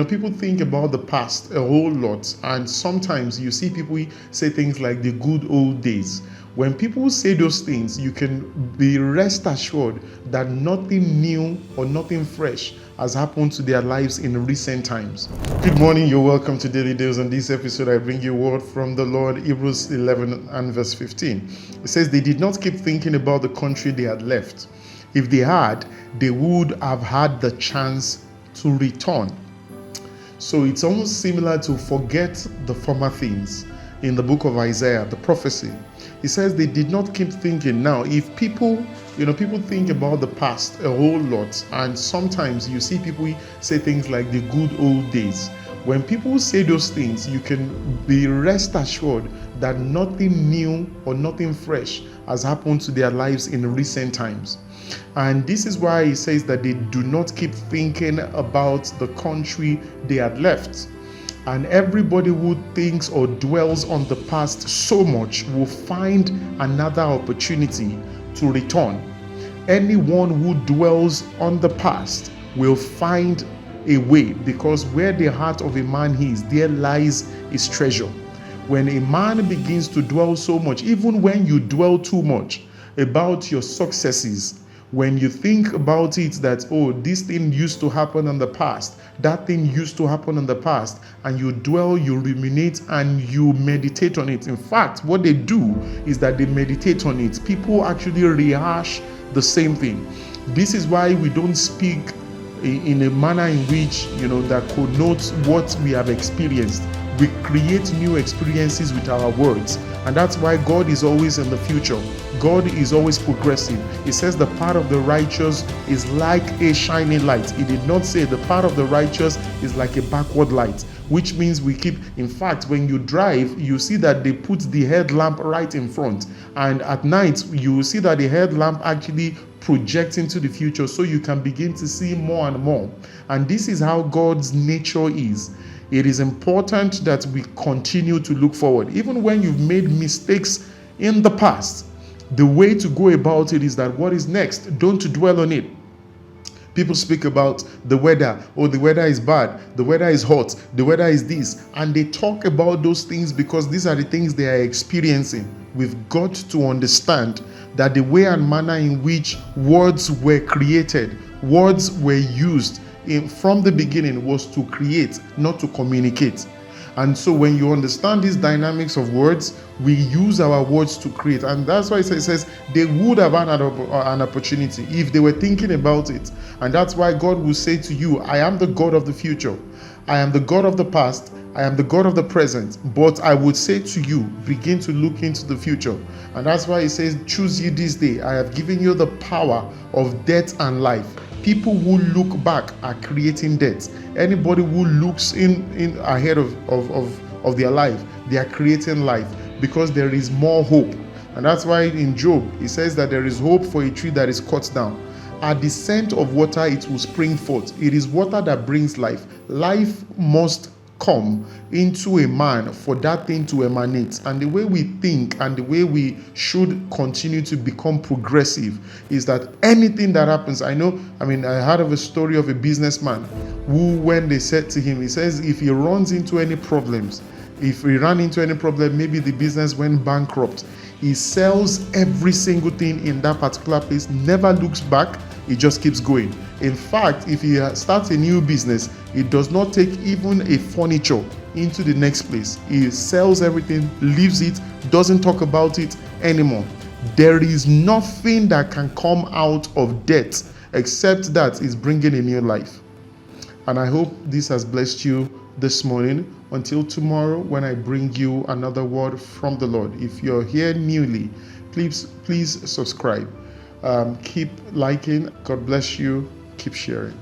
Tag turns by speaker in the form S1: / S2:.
S1: people think about the past a whole lot, and sometimes you see people say things like the good old days. When people say those things, you can be rest assured that nothing new or nothing fresh has happened to their lives in recent times. Good morning, you're welcome to Daily Deals. On this episode, I bring you a word from the Lord, Hebrews 11 and verse 15. It says, they did not keep thinking about the country they had left. If they had, they would have had the chance to return. So it's almost similar to forget the former things in the book of Isaiah, the prophecy. He says they did not keep thinking. Now, if people think about the past a whole lot, and sometimes you see people say things like the good old days. When people say those things, you can be rest assured that nothing new or nothing fresh has happened to their lives in recent times. And this is why he says that they do not keep thinking about the country they had left. And everybody who thinks or dwells on the past so much will find another opportunity to return. Anyone who dwells on the past will find a way, because where the heart of a man is, there lies his treasure. When a man begins to dwell so much, even when you dwell too much about your successes, when you think about it that, oh, this thing used to happen in the past, that thing used to happen in the past, and you dwell, you ruminate, and you meditate on it. In fact, what they do is that they meditate on it. People actually rehash the same thing. This is why we don't speak in a manner in which, that connotes what we have experienced. We create new experiences with our words. And that's why God is always in the future. God is always progressive. It says the path of the righteous is like a shining light. It did not say the path of the righteous is like a backward light, which means we keep, in fact, when you drive, you see that they put the headlamp right in front. And at night, you will see that the headlamp actually projects into the future, so you can begin to see more and more. And this is how God's nature is. It is important that we continue to look forward. Even when you've made mistakes in the past, the way to go about it is that what is next? Don't dwell on it. People speak about the weather. Oh, the weather is bad. The weather is hot. The weather is this. And they talk about those things because these are the things they are experiencing. We've got to understand that the way and manner in which words were created, words were used from the beginning was to create, not to communicate. And so when you understand these dynamics of words, we use our words to create. And that's why it says they would have had an opportunity if they were thinking about it. And that's why God will say to you, I am the God of the future. I am the God of the past. I am the God of the present. But I would say to you, begin to look into the future. And that's why it says, choose ye this day. I have given you the power of death and life. People who look back are creating death. Anybody who looks in ahead of their life, they are creating life, because there is more hope. And that's why in Job, it says that there is hope for a tree that is cut down. At the scent of water, it will spring forth. It is water that brings life. Life must come into a man for that thing to emanate. And the way we think and the way we should continue to become progressive is that anything that happens, I heard of a story of a businessman who, when they said to him, he says if he runs into any problems, if he ran into any problem, maybe the business went bankrupt, he sells every single thing in that particular place, never looks back, he just keeps going. In fact, if he starts a new business, it does not take even a furniture into the next place. He sells everything, leaves it, doesn't talk about it anymore. There is nothing that can come out of death except that is bringing a new life. And I hope this has blessed you this morning. Until tomorrow, when I bring you another word from the Lord. If you're here newly, please subscribe. Keep liking. God bless you. Keep sharing.